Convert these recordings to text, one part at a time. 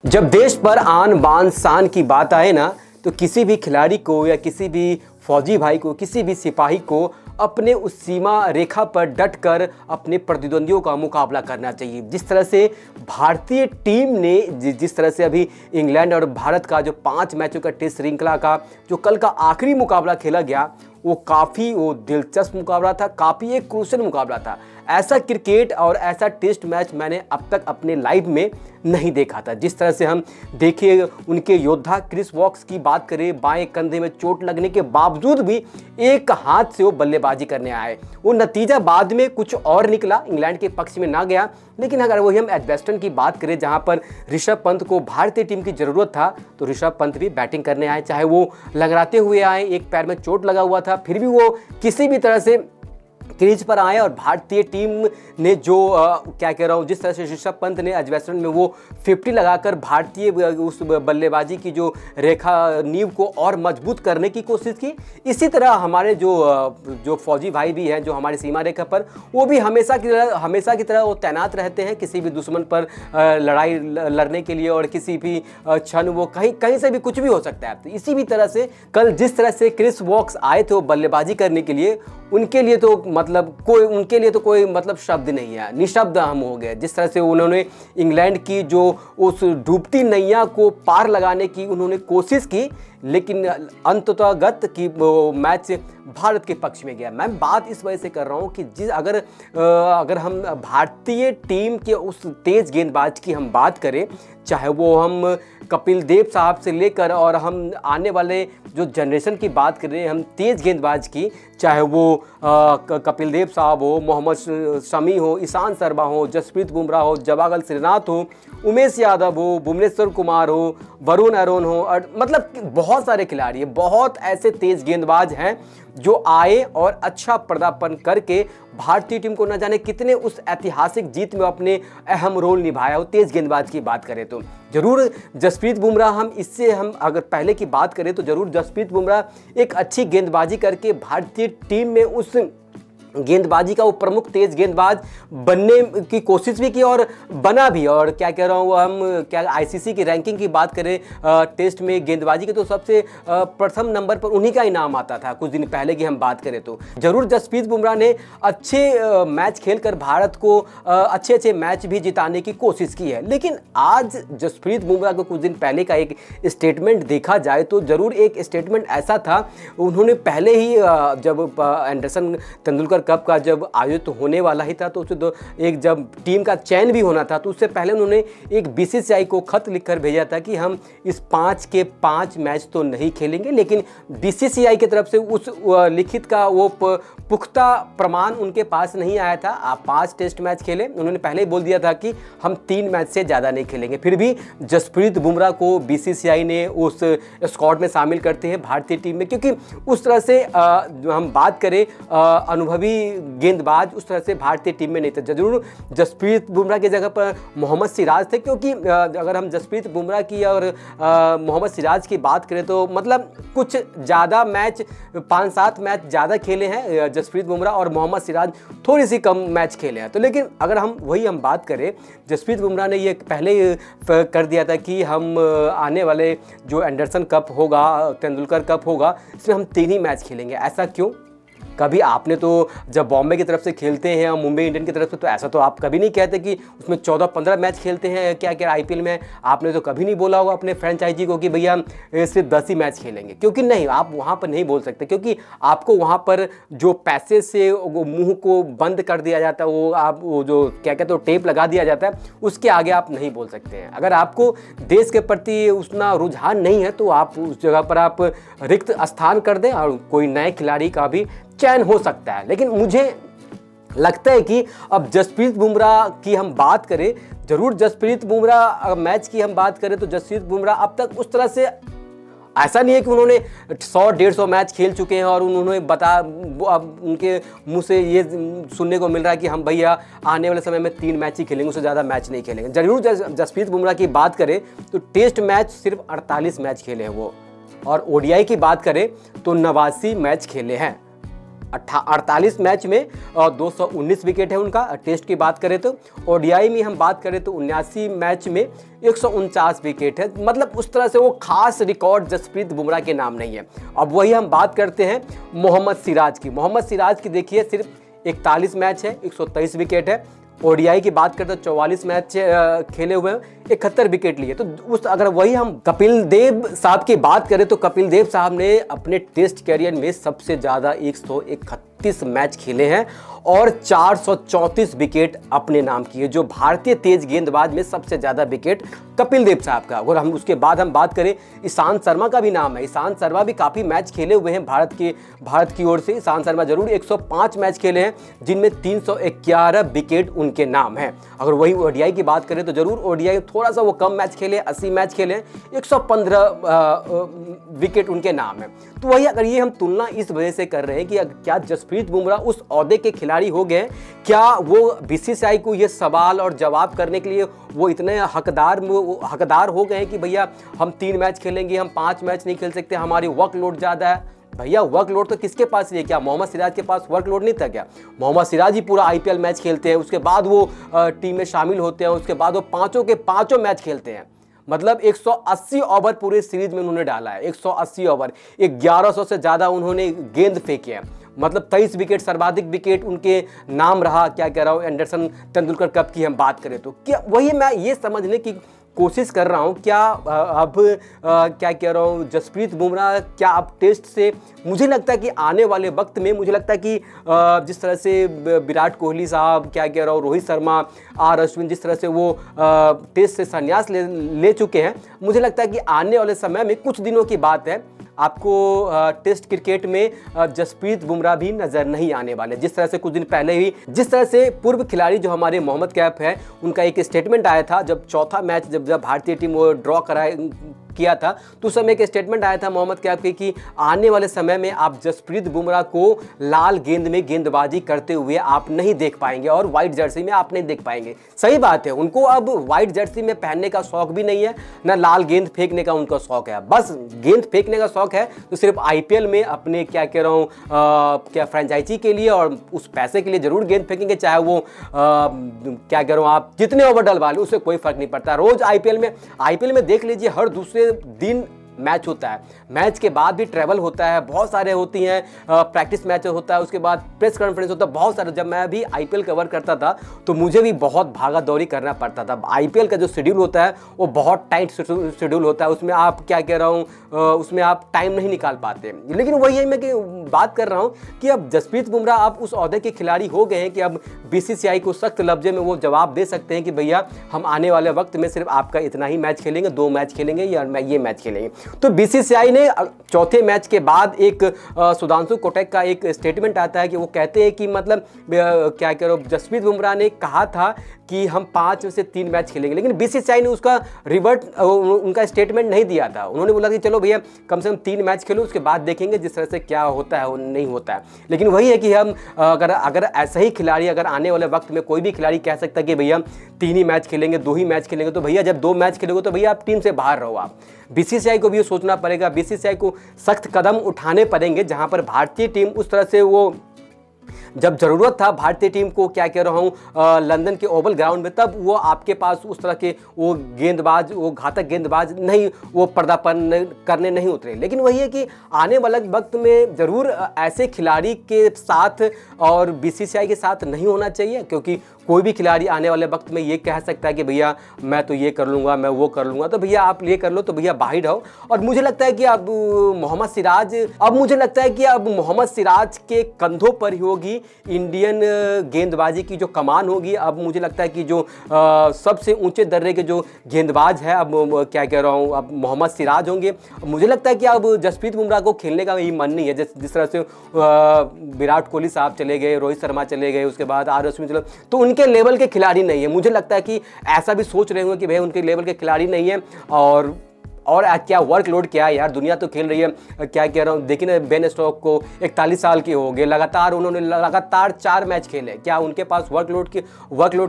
जब देश पर आन बान शान की बात आए ना, तो किसी भी खिलाड़ी को या किसी भी फौजी भाई को, किसी भी सिपाही को अपने उस सीमा रेखा पर डटकर अपने प्रतिद्वंदियों का मुकाबला करना चाहिए। जिस तरह से भारतीय टीम ने जिस तरह से अभी इंग्लैंड और भारत का जो 5 मैचों का टेस्ट श्रृंखला का जो कल का आखिरी मुकाबला खेला गया, वो काफ़ी दिलचस्प मुकाबला था, काफ़ी एक क्रूशियल मुकाबला था। ऐसा क्रिकेट और ऐसा टेस्ट मैच मैंने अब तक अपने लाइफ में नहीं देखा था। जिस तरह से हम देखिए, उनके योद्धा क्रिस वॉक्स की बात करें, बाएं कंधे में चोट लगने के बावजूद भी एक हाथ से वो बल्लेबाजी करने आए। वो नतीजा बाद में कुछ और निकला, इंग्लैंड के पक्ष में ना गया। लेकिन अगर वही हम एडजस्टन की बात करें, जहां पर ऋषभ पंत को भारतीय टीम की ज़रूरत था, तो ऋषभ पंत भी बैटिंग करने आए। चाहे वो लंगड़ाते हुए आए, एक पैर में चोट लगा हुआ था, फिर भी वो किसी भी तरह से क्रीज पर आए और भारतीय टीम ने जो क्या कह रहा हूँ, जिस तरह से ऋषभ पंत ने एडजस्टमेंट में वो 50 लगाकर भारतीय उस बल्लेबाजी की जो रेखा नींव को और मजबूत करने की कोशिश की, इसी तरह हमारे जो फौजी भाई भी हैं, जो हमारी सीमा रेखा पर, वो भी हमेशा की तरह वो तैनात रहते हैं किसी भी दुश्मन पर लड़ाई लड़ने के लिए। और किसी भी क्षण वो कहीं से भी कुछ भी हो सकता है। तो इसी भी तरह से कल जिस तरह से क्रिस वॉक्स आए थे वो बल्लेबाजी करने के लिए, उनके लिए तो कोई मतलब शब्द नहीं है, निशब्द हम हो गए। जिस तरह से उन्होंने इंग्लैंड की जो उस डूबती नैया को पार लगाने की उन्होंने कोशिश की, लेकिन अंततःगत की मैच भारत के पक्ष में गया। मैं बात इस वजह से कर रहा हूँ कि अगर हम भारतीय टीम के उस तेज गेंदबाज की हम बात करें, चाहे वो हम कपिल देव साहब से लेकर और हम आने वाले जो जनरेशन की बात कर रहे हैं, हम तेज गेंदबाज की, चाहे वो कपिल देव साहब हो, मोहम्मद शमी हो, ईशांत शर्मा हो, जसप्रीत बुमराह हो, जवागल श्रीनाथ हो, उमेश यादव हो, भुवनेश्वर कुमार हो, वरुण आरोन हो, और मतलब बहुत सारे खिलाड़ी हैं, बहुत ऐसे तेज गेंदबाज हैं जो आए और अच्छा पदार्पण करके भारतीय टीम को न जाने कितने उस ऐतिहासिक जीत में अपने अहम रोल निभाया हो। तेज गेंदबाज की बात करें तो जरूर जसप्रीत बुमराह, हम अगर पहले की बात करें तो जरूर जसप्रीत बुमराह एक अच्छी गेंदबाजी करके भारतीय टीम में उस गेंदबाजी का वो प्रमुख तेज गेंदबाज बनने की कोशिश भी की और बना भी। और क्या कह रहा हूँ, हम क्या आईसीसी की रैंकिंग की बात करें टेस्ट में गेंदबाजी के, तो सबसे प्रथम नंबर पर उन्हीं का इनाम आता था कुछ दिन पहले की हम बात करें तो। जरूर जसप्रीत बुमराह ने अच्छे मैच खेलकर भारत को अच्छे मैच भी जिताने की कोशिश की है। लेकिन आज जसप्रीत बुमराह को कुछ दिन पहले का एक स्टेटमेंट देखा जाए तो जरूर एक स्टेटमेंट ऐसा था, उन्होंने पहले ही जब एंडरसन तेंदुलकर कप का जब आयोजित होने वाला ही था, तो उसे जब टीम का चयन भी होना था, तो उससे पहले उन्होंने एक बीसीसीआई को खत लिखकर भेजा था कि हम इस 5 के 5 मैच तो नहीं खेलेंगे। लेकिन बीसीसीआई की तरफ से उस लिखित का वो पुख्ता प्रमाण उनके पास नहीं आया था। आप 5 टेस्ट मैच खेले, उन्होंने पहले ही बोल दिया था कि हम 3 मैच से ज़्यादा नहीं खेलेंगे। फिर भी जसप्रीत बुमराह को बीसीसीआई ने उस स्क्वाड में शामिल करते हैं भारतीय टीम में, क्योंकि उस तरह से हम बात करें अनुभवी गेंदबाज उस तरह से भारतीय टीम में नहीं थे। जरूर जसप्रीत बुमराह की जगह पर मोहम्मद सिराज थे, क्योंकि अगर हम जसप्रीत बुमराह की और मोहम्मद सिराज की बात करें तो मतलब कुछ ज़्यादा मैच, 5-7 मैच ज़्यादा खेले हैं जसप्रीत बुमराह, और मोहम्मद सिराज थोड़ी सी कम मैच खेले हैं। तो लेकिन अगर हम बात करें, जसप्रीत बुमराह ने ये पहले कर दिया था कि हम आने वाले जो एंडरसन कप होगा, तेंदुलकर कप होगा, इसमें हम 3 ही मैच खेलेंगे। ऐसा क्यों? कभी आपने तो जब बॉम्बे की तरफ से खेलते हैं और मुंबई इंडियन की तरफ से, तो ऐसा तो आप कभी नहीं कहते कि उसमें 14-15 मैच खेलते हैं। क्या आईपीएल में आपने तो कभी नहीं बोला होगा अपने फ्रेंचाइजी को कि भैया सिर्फ 10 ही मैच खेलेंगे, क्योंकि नहीं, आप वहाँ पर नहीं बोल सकते, क्योंकि आपको वहाँ पर जो पैसे से वो मुंह को बंद कर दिया जाता है, वो जो क्या कहते हो टेप लगा दिया जाता है, उसके आगे आप नहीं बोल सकते हैं। अगर आपको देश के प्रति उतना रुझान नहीं है तो आप उस जगह पर आप रिक्त स्थान कर दें और कोई नए खिलाड़ी का भी चयन हो सकता है। लेकिन मुझे लगता है कि अब जसप्रीत बुमराह की हम बात करें, जरूर जसप्रीत बुमराह मैच की हम बात करें तो जसप्रीत बुमराह अब तक उस तरह से ऐसा नहीं है कि उन्होंने 100-150 मैच खेल चुके हैं और उन्होंने अब उनके मुंह से ये सुनने को मिल रहा है कि हम भैया आने वाले समय में 3 मैच ही खेलेंगे, उससे ज़्यादा मैच नहीं खेलेंगे। जरूर जसप्रीत बुमराह की बात करें तो टेस्ट मैच सिर्फ 48 मैच खेले हैं वो, और ओडीआई की बात करें तो 89 मैच खेले हैं। 48 मैच में 219 विकेट है उनका। टेस्ट की बात करें तो ओडीआई में हम बात करें तो 79 मैच में 149 विकेट है। मतलब उस तरह से वो खास रिकॉर्ड जसप्रीत बुमराह के नाम नहीं है। अब वही हम बात करते हैं मोहम्मद सिराज की। मोहम्मद सिराज की देखिए सिर्फ 41 मैच है, 123 विकेट है। ओडीआई की बात करते हैं 44 मैच खेले हुए हैं, 71 विकेट लिए। तो उस अगर वही हम कपिल देव साहब की बात करें तो कपिल देव साहब ने अपने टेस्ट कैरियर में सबसे ज़्यादा 131 मैच खेले हैं और 434 विकेट अपने नाम किए, जो भारतीय तेज गेंदबाज में सबसे ज़्यादा विकेट कपिल देव साहब का। और हम उसके बाद हम बात करें ईशांत शर्मा का भी नाम है। ईशांत शर्मा भी काफ़ी मैच खेले हुए हैं भारत की ओर से। ईशांत शर्मा जरूर 105 मैच खेले हैं जिनमें 311 विकेट उनके नाम है। अगर वही ओडीआई की बात करें तो जरूर ओडीआई थोड़ा सा वो कम मैच खेले, 80 मैच खेले, 115 विकेट उनके नाम है। तो वही अगर ये हम तुलना इस वजह से कर रहे हैं कि क्या जसप्रीत बुमराह उस ओहदे के खिलाड़ी हो गए, क्या वो बीसीसीआई को ये सवाल और जवाब करने के लिए वो इतने हकदार हो गए कि भैया हम 3 मैच खेलेंगे, हम 5 मैच नहीं खेल सकते, हमारी वर्कलोड ज़्यादा है। भैया वर्कलोड तो किसके पास है? क्या मोहम्मद सिराज के पास वर्कलोड नहीं था क्या? मोहम्मद सिराज ही पूरा आईपीएल मैच खेलते हैं, उसके बाद वो टीम में शामिल होते हैं, उसके बाद वो पाँचों के पाँचों मैच खेलते हैं। मतलब 180 ओवर पूरे सीरीज में उन्होंने डाला है, 180 ओवर, 1100 से ज़्यादा उन्होंने गेंद फेंके हैं। मतलब 23 विकेट, सर्वाधिक विकेट उनके नाम रहा। क्या कह रहा हूँ, एंडरसन तेंदुलकर कप की हम बात करें तो क्या वही मैं ये समझने की कोशिश कर रहा हूँ, क्या अब क्या कह रहा हूँ, जसप्रीत बुमराह क्या अब टेस्ट से, मुझे लगता है कि आने वाले वक्त में मुझे लगता है कि जिस तरह से विराट कोहली साहब, क्या कह रहा हूँ, रोहित शर्मा, आर अश्विन, जिस तरह से वो टेस्ट से संन्यास ले चुके हैं, मुझे लगता है कि आने वाले समय में कुछ दिनों की बात है, आपको टेस्ट क्रिकेट में जसप्रीत बुमराह भी नज़र नहीं आने वाले। जिस तरह से कुछ दिन पहले ही जिस तरह से पूर्व खिलाड़ी जो हमारे मोहम्मद कैफ है, उनका एक स्टेटमेंट आया था जब चौथा मैच जब भारतीय टीम वो ड्रॉ किया था, तो उस समय एक स्टेटमेंट आया था मोहम्मद कैफ के कि आने वाले समय में आप जसप्रीत बुमराह को लाल गेंद में गेंदबाजी करते हुए आप नहीं देख पाएंगे और व्हाइट जर्सी में आप नहीं देख पाएंगे। सही बात है, उनको अब व्हाइट जर्सी में पहनने का शौक भी नहीं है, ना लाल गेंद फेंकने का उनका शौक है। बस गेंद फेंकने का शौक है तो सिर्फ आईपीएल में अपने क्या कह रहा हूँ क्या फ्रेंचाइजी के लिए और उस पैसे के लिए जरूर गेंद फेंकेंगे, चाहे वो क्या कह रहा हूँ आप जितने ओवर डलवा लें, उससे कोई फर्क नहीं पड़ता। रोज आईपीएल में देख लीजिए, हर दूसरे दिन मैच होता है, मैच के बाद भी ट्रैवल होता है, बहुत सारे होती हैं, प्रैक्टिस मैच होता है, उसके बाद प्रेस कॉन्फ्रेंस होता है, बहुत सारे। जब मैं भी आईपीएल कवर करता था तो मुझे भी बहुत भागा दौड़ी करना पड़ता था। आईपीएल का जो शेड्यूल होता है वो बहुत टाइट शेड्यूल होता है, उसमें आप क्या कह रहा हूँ, उसमें आप टाइम नहीं निकाल पाते। लेकिन वही है मैं कि बात कर रहा हूँ कि अब जसप्रीत बुमराह अब उस ओहदे के खिलाड़ी हो गए हैं कि अब बीसीसीआई को सख्त लफ्ज़ में वो जवाब दे सकते हैं कि भैया हम आने वाले वक्त में सिर्फ आपका इतना ही मैच खेलेंगे, 2 मैच खेलेंगे या ये मैच खेलेंगे। तो बीसीसीआई ने चौथे मैच के बाद एक सुधांशु कोटक का एक स्टेटमेंट आता है कि वो कहते हैं कि मतलब क्या कह रहा हूँ, जसप्रीत बुमराह ने कहा था कि हम 5 में से 3 मैच खेलेंगे, लेकिन बीसीसीआई ने उसका रिवर्ट उनका स्टेटमेंट नहीं दिया था। उन्होंने बोला कि चलो भैया कम से कम 3 मैच खेलो, उसके बाद देखेंगे जिस तरह से क्या होता है वो नहीं होता है। लेकिन वही है कि हम अगर ऐसा ही खिलाड़ी अगर आने वाले वक्त में कोई भी खिलाड़ी कह सकता है कि भैया 3 ही मैच खेलेंगे, 2 ही मैच खेलेंगे, तो भैया जब 2 मैच खेलोगे तो भैया आप टीम से बाहर रहो। आप बीसीसीआई को भी ये सोचना पड़ेगा, बीसीसीआई को सख्त कदम उठाने पड़ेंगे, जहां पर भारतीय टीम उस तरह से वो जब ज़रूरत था भारतीय टीम को, क्या कह रहा हूँ, लंदन के ओवल ग्राउंड में, तब वो आपके पास उस तरह के वो गेंदबाज, वो घातक गेंदबाज नहीं, वो पर्दापण करने नहीं उतरे। लेकिन वही है कि आने वाले वक्त में ज़रूर ऐसे खिलाड़ी के साथ और बीसीसीआई के साथ नहीं होना चाहिए, क्योंकि कोई भी खिलाड़ी आने वाले वक्त में ये कह सकता है कि भैया मैं तो ये कर लूँगा, मैं वो कर लूँगा, तो भैया आप ये कर लो, तो भैया बाहर रहो। और मुझे लगता है कि अब मोहम्मद सिराज के कंधों पर ही होगी इंडियन गेंदबाजी की जो कमान होगी। अब मुझे लगता है कि जो सबसे ऊंचे दर्रे के जो गेंदबाज है, अब क्या कह रहा हूँ, अब मोहम्मद सिराज होंगे। मुझे लगता है कि अब जसप्रीत बुमराह को खेलने का ही मन नहीं है। जिस तरह से विराट कोहली साहब चले गए, रोहित शर्मा चले गए, उसके बाद आर अश्विन चले, तो उनके लेवल के खिलाड़ी नहीं है। मुझे लगता है कि ऐसा भी सोच रहे होंगे कि भाई उनके लेवल के खिलाड़ी नहीं है, और क्या वर्कलोड क्या है यार, दुनिया तो खेल रही है। क्या कह रहा हूँ, देखिए ना बेन स्टोक्स को 41 साल के हो गए, उन्होंने लगातार 4 मैच खेले, क्या उनके पास वर्कलोड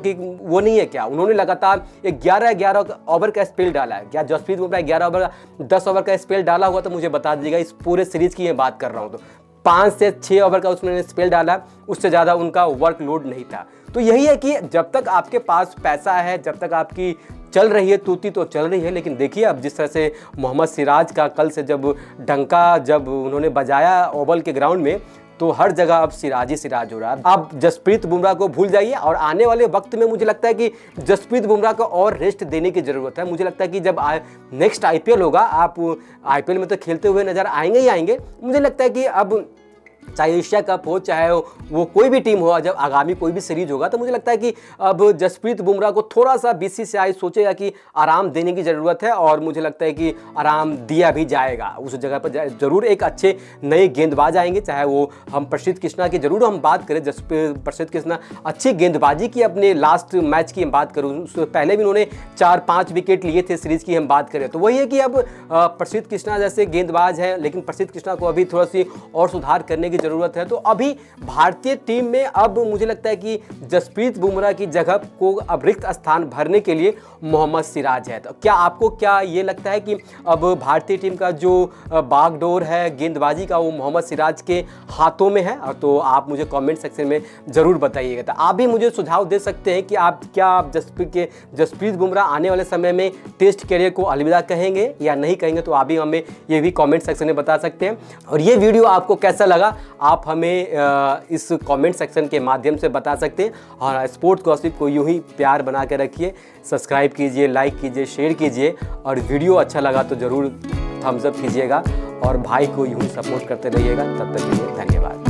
की वो नहीं है? क्या उन्होंने लगातार 11 ओवर का स्पेल डाला है? क्या जसप्रीत बुमराह 10 ओवर का स्पेल डाला हुआ तो मुझे बता दीजिएगा, इस पूरे सीरीज की मैं बात कर रहा हूँ तो 5 से 6 ओवर का उसने स्पेल डाला, उससे ज़्यादा उनका वर्कलोड नहीं था। तो यही है कि जब तक आपके पास पैसा है, जब तक आपकी चल रही है तूती तो चल रही है। लेकिन देखिए अब जिस तरह से मोहम्मद सिराज का कल से जब डंका जब उन्होंने बजाया ओवल के ग्राउंड में, तो हर जगह अब सिराज ही सिराज हो रहा है। अब जसप्रीत बुमराह को भूल जाइए और आने वाले वक्त में मुझे लगता है कि जसप्रीत बुमराह को और रेस्ट देने की ज़रूरत है। मुझे लगता है कि जब नेक्स्ट IPL होगा, आप IPL में तो खेलते हुए नज़र आएंगे ही आएंगे। मुझे लगता है कि अब चाहे एशिया कप हो, चाहे वो कोई भी टीम हो, जब आगामी कोई भी सीरीज होगा, तो मुझे लगता है कि अब जसप्रीत बुमराह को थोड़ा सा BCCI सोचेगा कि आराम देने की ज़रूरत है, और मुझे लगता है कि आराम दिया भी जाएगा। उस जगह पर ज़रूर एक अच्छे नए गेंदबाज आएंगे, चाहे वो हम प्रसिद्ध कृष्णा की ज़रूर हम बात करें। प्रसिद्ध कृष्णा अच्छी गेंदबाजी की, अपने लास्ट मैच की हम बात करूँ, उससे पहले भी उन्होंने 4-5 विकेट लिए थे सीरीज़ की हम बात करें। तो वही है कि अब प्रसिद्ध कृष्णा जैसे गेंदबाज हैं, लेकिन प्रसिद्ध कृष्णा को अभी थोड़ा सी और सुधार करने की ज़रूरत है। तो अभी भारतीय टीम में अब मुझे लगता है कि जसप्रीत बुमराह की जगह को अब रिक्त स्थान भरने के लिए मोहम्मद सिराज है। तो क्या ये लगता है कि अब भारतीय टीम का जो बागडोर है गेंदबाजी का, वो मोहम्मद सिराज के हाथों में है? तो आप मुझे कमेंट सेक्शन में ज़रूर बताइएगा। तो आप भी मुझे सुझाव दे सकते हैं कि आप जसप्रीत बुमराह आने वाले समय में टेस्ट कैरियर को अलविदा कहेंगे या नहीं कहेंगे। तो आप भी हमें ये भी कमेंट सेक्शन में बता सकते हैं। और ये वीडियो आपको कैसा लगा आप हमें इस कमेंट सेक्शन के माध्यम से बता सकते हैं। और स्पोर्ट्स गॉसिप को यूं ही प्यार बना के रखिए, सब्सक्राइब कीजिए, लाइक कीजिए, शेयर कीजिए, और वीडियो अच्छा लगा तो ज़रूर थम्स अप कीजिएगा, और भाई को यूं ही सपोर्ट करते रहिएगा। तब तक के लिए धन्यवाद।